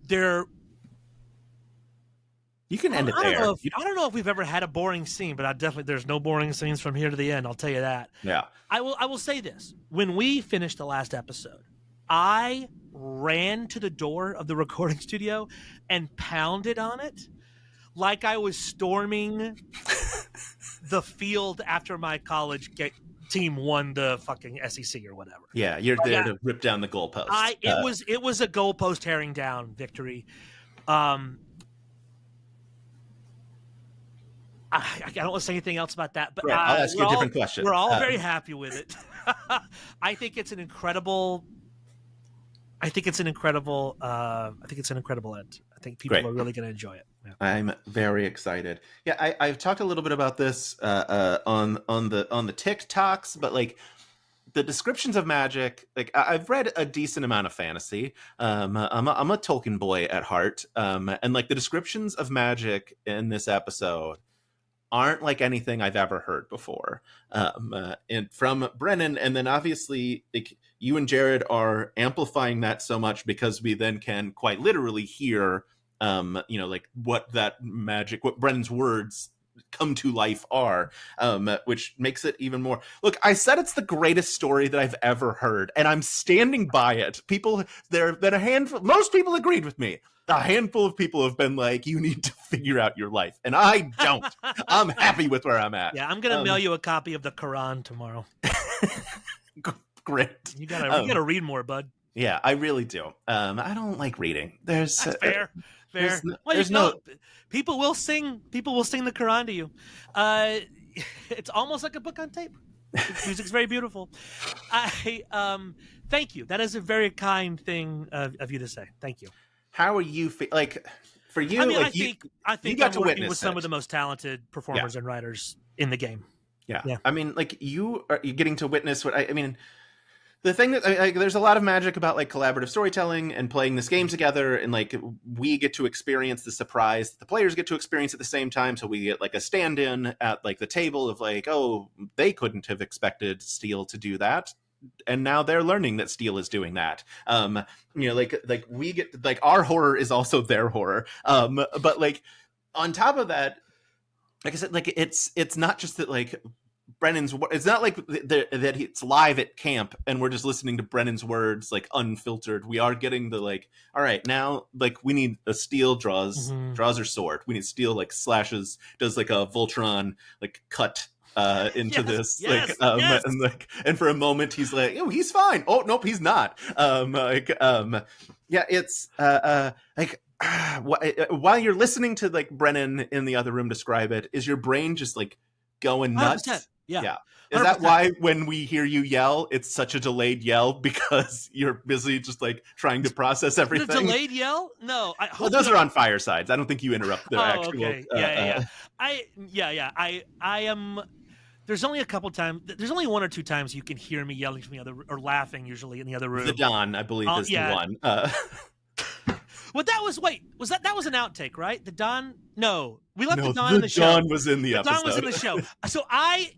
you can end it there. I don't know if we've ever had a boring scene, but there's no boring scenes from here to the end. I'll tell you that. Yeah. I will say this. When we finished the last episode, I ran to the door of the recording studio and pounded on it like I was storming the field after my college team won the fucking SEC or whatever. Yeah, you're there to rip down the goalpost. It was a goalpost tearing down victory. I don't want to say anything else about that, but right, I'll ask you a different question. We're all very happy with it. I think it's an incredible end. I think people are really going to enjoy it. Yeah. I'm very excited. Yeah, I've talked a little bit about this on the TikToks, but like the descriptions of magic, like I've read a decent amount of fantasy. I'm a Tolkien boy at heart, and like the descriptions of magic in this episode aren't like anything I've ever heard before. And from Brennan, and then obviously like, you and Jared are amplifying that so much because we then can quite literally hear, like what Brennan's words come to life are, which makes it even more. Look, I said it's the greatest story that I've ever heard, and I'm standing by it. There have been a handful, most people agreed with me. A handful of people have been like, you need to figure out your life. And I don't. I'm happy with where I'm at. Yeah, I'm going to mail you a copy of the Quran tomorrow. Great. You gotta read more, bud. Yeah, I really do. I don't like reading. That's fair. People will sing the Quran to you. It's almost like a book on tape. Music's very beautiful. Thank you. That is a very kind thing of you to say. Thank you. How are you like for you? I mean, like I think I'm working with some of the most talented performers and writers in the game. Yeah. I mean, like you're getting to witness what I mean. The thing that there's a lot of magic about like collaborative storytelling and playing this game together, and like we get to experience the surprise that the players get to experience at the same time. So we get like a stand-in at like the table of like, oh, they couldn't have expected Steel to do that, and now they're learning that Steel is doing that. Like we get like our horror is also their horror. But like on top of that, like I said, like it's not just that like Brennan's, it's not like that it's live at camp and we're just listening to Brennan's words like unfiltered. We are getting the like, all right, now like we need a Steel draws her sword. We need Steel like slashes, does like a Voltron like cut into this and for a moment he's like, oh, he's fine. Oh nope, he's not. It's like while you're listening to like Brennan in the other room describe it, is your brain just like going nuts? 100%. Yeah. Is 100%. That why when we hear you yell, it's such a delayed yell because you're busy just like trying to process everything? The delayed yell? No. Those are on firesides. I don't think you interrupt the actual. Okay. I am. There's only a couple times. There's only one or two times you can hear me yelling from the other or laughing usually in the other room. The Don, I believe, is the one. Well, that was an outtake, right? The Don? No, we left the Don in the show. The Don was in the episode. The Don was in the show. So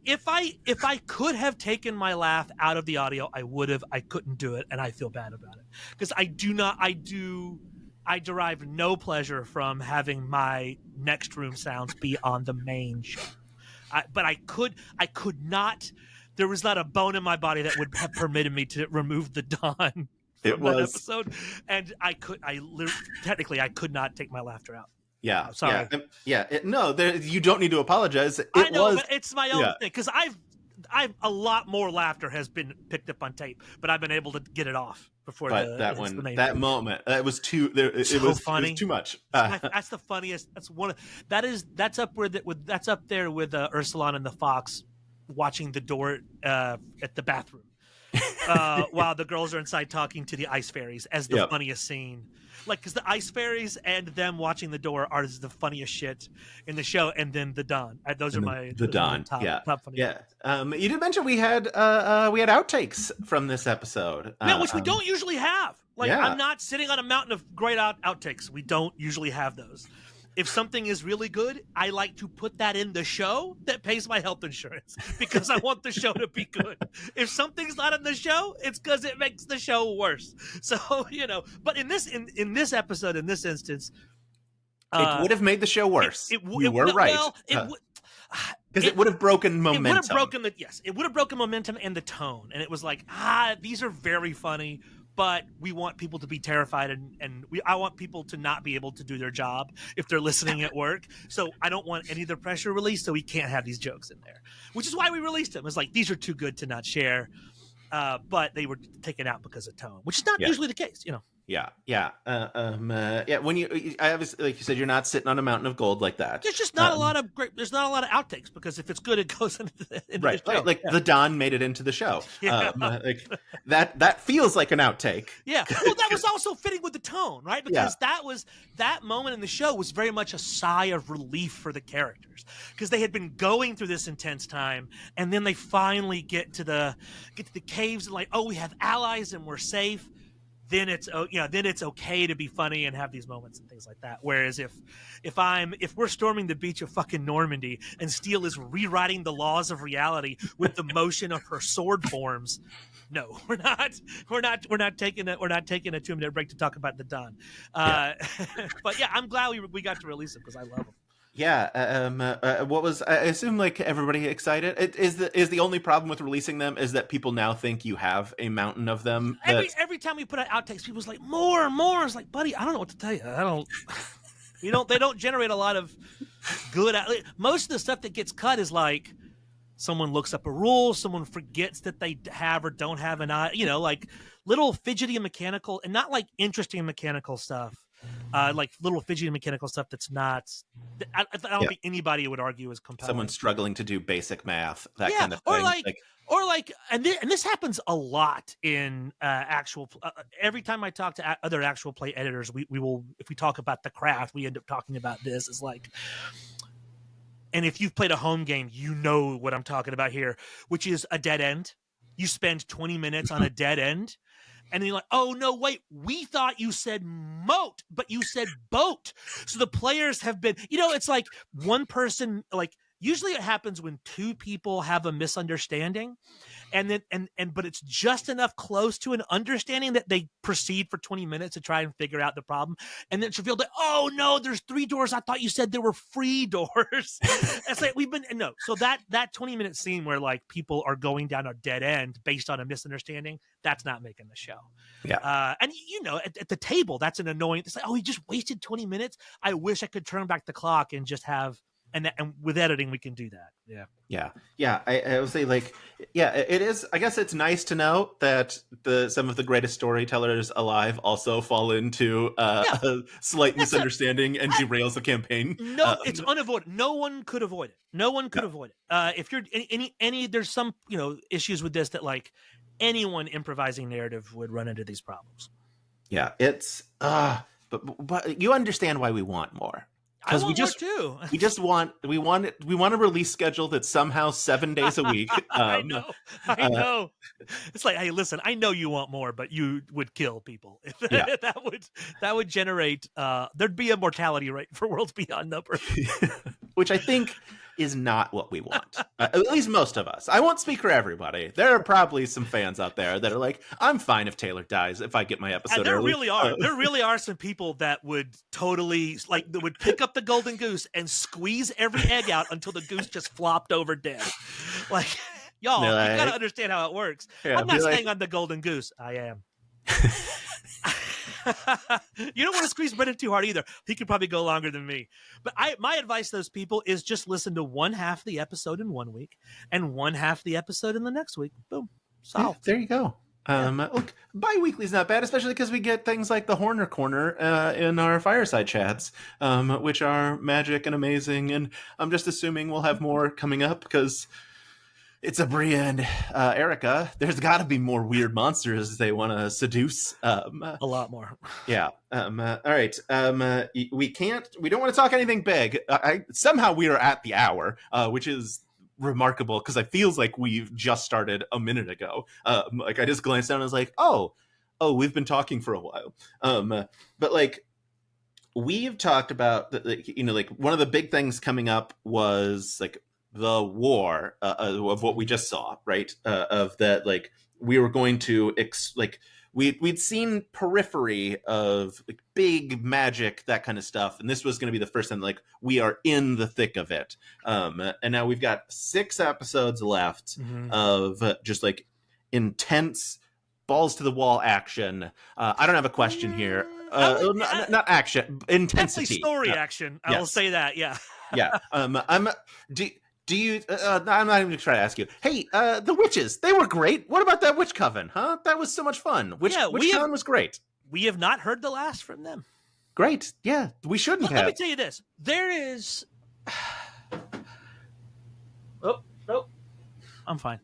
if I could have taken my laugh out of the audio, I would have. I couldn't do it, and I feel bad about it because I derive no pleasure from having my next room sounds be on the main show. But I could not. There was not a bone in my body that would have permitted me to remove the Don. That episode, and I could not take my laughter out. Yeah, sorry. You don't need to apologize. I know, but it's my own thing because a lot more laughter has been picked up on tape, but I've been able to get it off before that moment, it was too funny. It was too much. That's the funniest. That's up there with Ursula and the Fox watching the door at the bathroom while the girls are inside talking to the ice fairies as the funniest scene. Like, because the ice fairies and them watching the door are the funniest shit in the show, and then the Don. Those are my top funny. Yeah. You did mention we had outtakes from this episode, which we don't usually have. I'm not sitting on a mountain of great outtakes. We don't usually have those. If something is really good, I like to put that in the show that pays my health insurance because I want the show to be good. If something's not in the show, it's because it makes the show worse. So, but in this episode, in this instance, it would have made the show worse. You were right. Well, because it would have broken momentum. It would have broken momentum and the tone. And it was like, these are very funny, but we want people to be terrified, and I want people to not be able to do their job if they're listening at work. So I don't want any of the pressure released, so we can't have these jokes in there, which is why we released them. It's like, these are too good to not share, but they were taken out because of tone, which is not usually the case, Yeah. When I obviously, like you said, you're not sitting on a mountain of gold like that. There's just not a lot of there's not a lot of outtakes, because if it's good, it goes into the show. Like the Don made it into the show. Yeah. That feels like an outtake. Yeah. Well, that was also fitting with the tone, right? Because that moment in the show was very much a sigh of relief for the characters, because they had been going through this intense time, and then they finally get to the caves and like, oh, we have allies and we're safe. Then it's okay to be funny and have these moments and things like that. Whereas if we're storming the beach of fucking Normandy and Steele is rewriting the laws of reality with the motion of her sword forms, no, we're not taking a 2-minute break to talk about the Don. But yeah, I'm glad we got to release it because I love them. Yeah. What was, I assume, like, everybody excited? Is the only problem with releasing them is that people now think you have a mountain of them. Every time we put out outtakes, people's like, more. It's like, buddy, I don't know what to tell you. They don't generate a lot of good. Most of the stuff that gets cut is like someone looks up a rule, someone forgets that they have or don't have an eye. Like little fidgety and mechanical, and not like interesting mechanical stuff. Like little fidgety mechanical stuff that's not. I don't think anybody would argue is compelling. Someone struggling to do basic math, that kind of thing. And this happens a lot in actual. Every time I talk to other actual play editors, we will, if we talk about the craft, we end up talking about this. It's like, and if you've played a home game, you know what I'm talking about here, which is a dead end. You spend 20 minutes on a dead end. And then you're like, oh, no, wait, we thought you said moat, but you said boat. So the players have been, it's like one person, like usually it happens when two people have a misunderstanding but it's just enough close to an understanding that they proceed for 20 minutes to try and figure out the problem. And then it's revealed that, oh, no, there's 3 doors. I thought you said there were free doors. It's like So that 20-minute scene where like people are going down a dead end based on a misunderstanding, that's not making the show. Yeah. And at the table, that's an annoying. It's like, oh, he just wasted 20 minutes. I wish I could turn back the clock and just have. And with editing, we can do that. Yeah. I would say, like, it is. I guess it's nice to know that some of the greatest storytellers alive also fall into a slight misunderstanding and derails the campaign. No, it's unavoidable. No one could avoid it. If you're there's some issues with this that like anyone improvising narrative would run into these problems. Yeah, it's but you understand why we want more. Because we want a release schedule that's somehow 7 days a week. I know. It's like, hey, listen, I know you want more, but you would kill people. That would generate. There'd be a mortality rate for Worlds Beyond number, which I think is not what we want. At least most of us. I won't speak for everybody. There are probably some fans out there that are like, I'm fine if Taylor dies if I get my episode early. There really are some people that would totally that would pick up the golden goose and squeeze every egg out until the goose just flopped over dead. Like, y'all, you gotta understand how it works. I'm not staying on the golden goose. I am. You don't want to squeeze Brendan too hard either. He could probably go longer than me. But my advice to those people is just listen to one half of the episode in 1 week and one half of the episode in the next week. Boom. Solved. Yeah, there you go. Look, bi-weekly is not bad, especially because we get things like the Horner Corner in our fireside chats, which are magic and amazing. And I'm just assuming we'll have more coming up because it's Abria and Erica. There's got to be more weird monsters they want to seduce. A lot more. Yeah. All right. We don't want to talk anything big. Somehow we are at the hour, which is remarkable because it feels like we've just started a minute ago. Like I just glanced down and was like, oh, we've been talking for a while. But like we've talked about, like one of the big things coming up was like the war of what we just saw, right? Of that, like we were going to we'd seen periphery of like big magic, that kind of stuff, and this was going to be the first time like we are in the thick of it. And now we've got 6 episodes left of just like intense balls to the wall action. I don't have a question here. Not action, intensity. Definitely story action. I will say that. Yeah. Yeah. Do you? I'm not even gonna try to ask you. Hey, the witches, they were great. What about that witch coven? Huh? That was so much fun. Which coven was great? We have not heard the last from them. Great. Yeah, we shouldn't have. Let me tell you this. There is. Oh, I'm fine.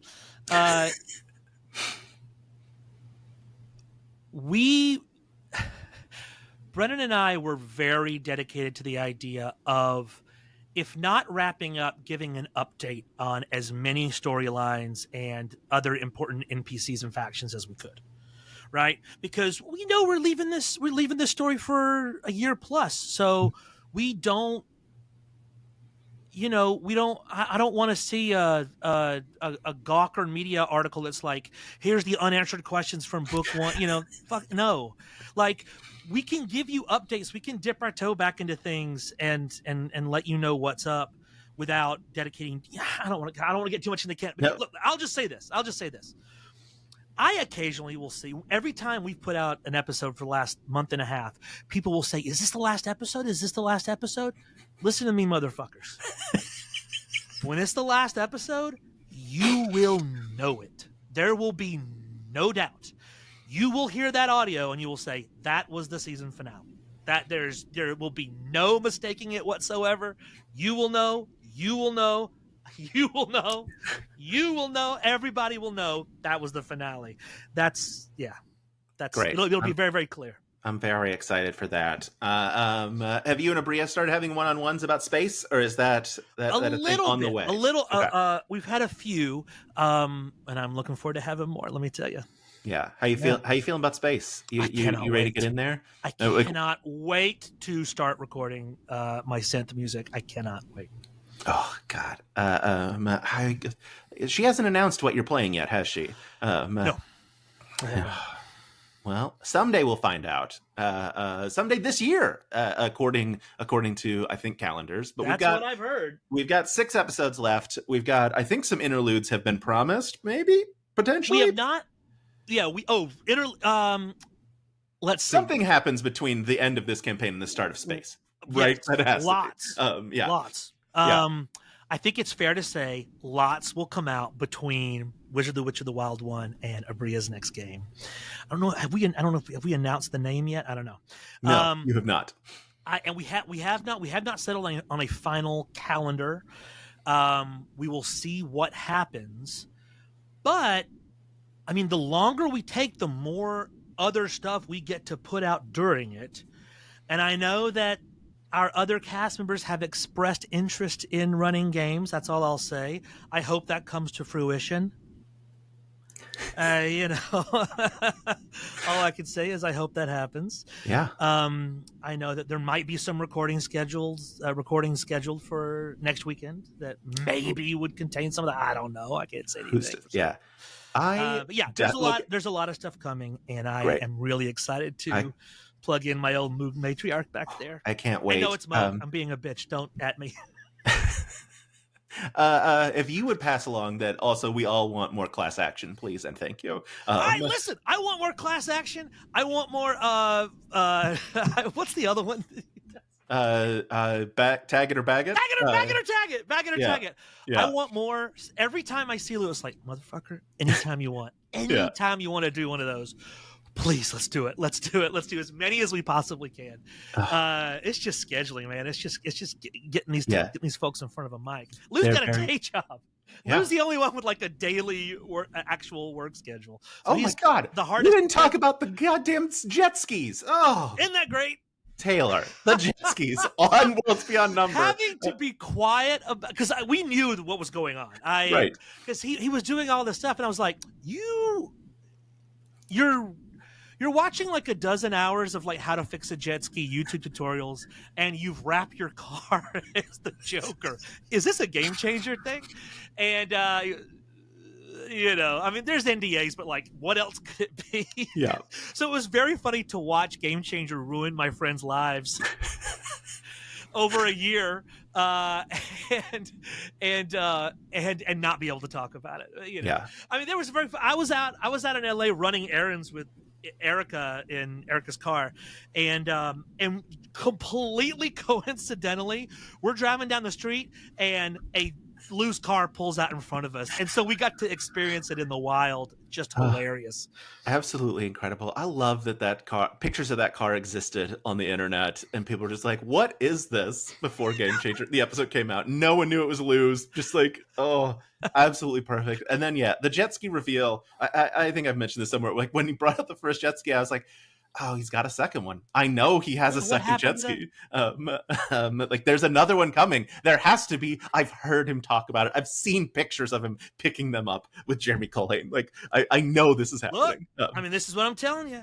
Brennan and I were very dedicated to the idea of, if not wrapping up, giving an update on as many storylines and other important NPCs and factions as we could, right? Because we know we're leaving this story for a year plus, so I don't want to see a Gawker media article that's like, here's the unanswered questions from book 1. Fuck no. Like, we can give you updates. We can dip our toe back into things and let you know what's up without dedicating. I don't want to get too much in the can. But look, I'll just say this. I occasionally will see, every time we've put out an episode for the last month and a half, people will say, is this the last episode? Is this the last episode? Listen to me, motherfuckers. When it's the last episode, you will know it. There will be no doubt. You will hear that audio and you will say, that was the season finale. That there will be no mistaking it whatsoever. You will know. You will know. You will know. You will know. Everybody will know that was the finale. That's great. It'll be very, very clear. I'm very excited for that. Have you and Abria started having one-on-ones about space, or is that a thing on the way? A little. Okay. We've had a few, and I'm looking forward to having more. Let me tell you. Yeah. How you feel? How you feeling about space? You ready to get in there? I cannot wait to start recording my synth music. I cannot wait. Oh God. She hasn't announced what you're playing yet, has she? No. Well, someday we'll find out. Someday this year, according to I think calendars. But that's what I've heard. We've got 6 episodes left. We've got, I think, some interludes have been promised. Maybe potentially. We have not. Yeah. Let's see. Something happens between the end of this campaign and the start of space, right? Yes, that has lots. Lots. I think it's fair to say lots will come out between Wizard of the Witch of the Wild One and Abria's next game. I don't know. Have we announced the name yet? I don't know. No, you have not. We have not settled on a final calendar. We will see what happens, but I mean, the longer we take, the more other stuff we get to put out during it. And I know that our other cast members have expressed interest in running games. That's all I'll say. I hope that comes to fruition. All I can say is I hope that happens. Yeah. I know that there might be some recordings scheduled for next weekend that maybe would contain some of that. I don't know. I can't say anything. Yeah. But yeah, there's a lot of stuff coming, and I am really excited to plug in my old Moog matriarch back there. I can't wait. I know it's Mo. I'm being a bitch. Don't at me. If you would pass along that also we all want more class action, please and thank you. Listen, I want more class action. I want more what's the other one? Tag it or bag it? Bag it. Yeah. I want more. Every time I see Lewis, like, motherfucker, anytime you want. Anytime you want to do one of those, please, let's do it. Let's do as many as we possibly can. It's just scheduling, man. It's just getting these folks in front of a mic. Lou's got a day job. Yeah. Lou's the only one with like a daily actual work schedule. So oh my God. The hardest. We didn't talk about the goddamn jet skis. Oh, isn't that great? Taylor, the jet skis on Worlds Beyond Number. Having to be quiet about, because we knew what was going on. Right. Because he was doing all this stuff, and I was like, you're watching like a dozen hours of like how to fix a jet ski YouTube tutorials, and you've wrapped your car as the Joker. Is this a game changer thing? And I mean, there's NDAs, but like, what else could it be? Yeah. So it was very funny to watch Game Changer ruin my friends' lives over a year, and not be able to talk about it. Yeah. I mean, there was I was out in LA running errands with Erica in Erica's car, and completely coincidentally, we're driving down the street and a Lou's car pulls out in front of us, and so we got to experience it in the wild. Just hilarious. Absolutely incredible. I love that car, pictures of that car existed on the internet, and people were just like, what is this? Before Game Changer the episode came out, no one knew it was Lou's. Just like, oh, absolutely perfect. And then the jet ski reveal, I think I've mentioned this somewhere, like when he brought up the first jet ski, I was like, oh, he's got a second one. I know he has a second jet ski. Like there's another one coming. There has to be. I've heard him talk about it. I've seen pictures of him picking them up with Jeremy Colhane. Like I know this is happening. Look, I mean, this is what I'm telling you.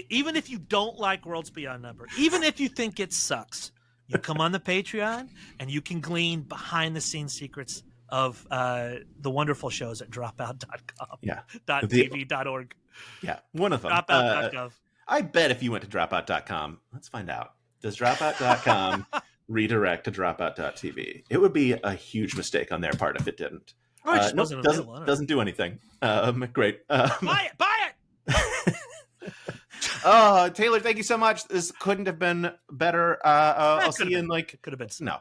Even if you don't like Worlds Beyond Number, even if you think it sucks, you come on the Patreon and you can glean behind the scenes secrets of the wonderful shows at dropout.com. Yeah. .tv.org. Yeah. One of them. Dropout.gov. I bet if you went to dropout.com, let's find out. Does dropout.com redirect to dropout.tv? It would be a huge mistake on their part if it didn't. Doesn't do anything. Great. Buy it! Oh, Taylor, thank you so much. This couldn't have been better. I'll see you in could have been. No.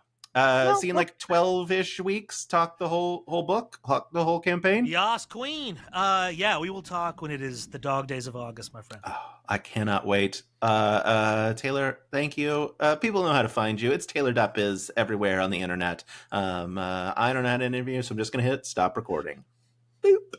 See you in like 12-ish weeks. Talk the whole book, the whole campaign. Yas, Queen. We will talk when it is the dog days of August, my friend. Oh, I cannot wait. Taylor, thank you. People know how to find you. It's Taylor.biz everywhere on the internet. I don't know how to interview, so I'm just going to hit stop recording. Boop.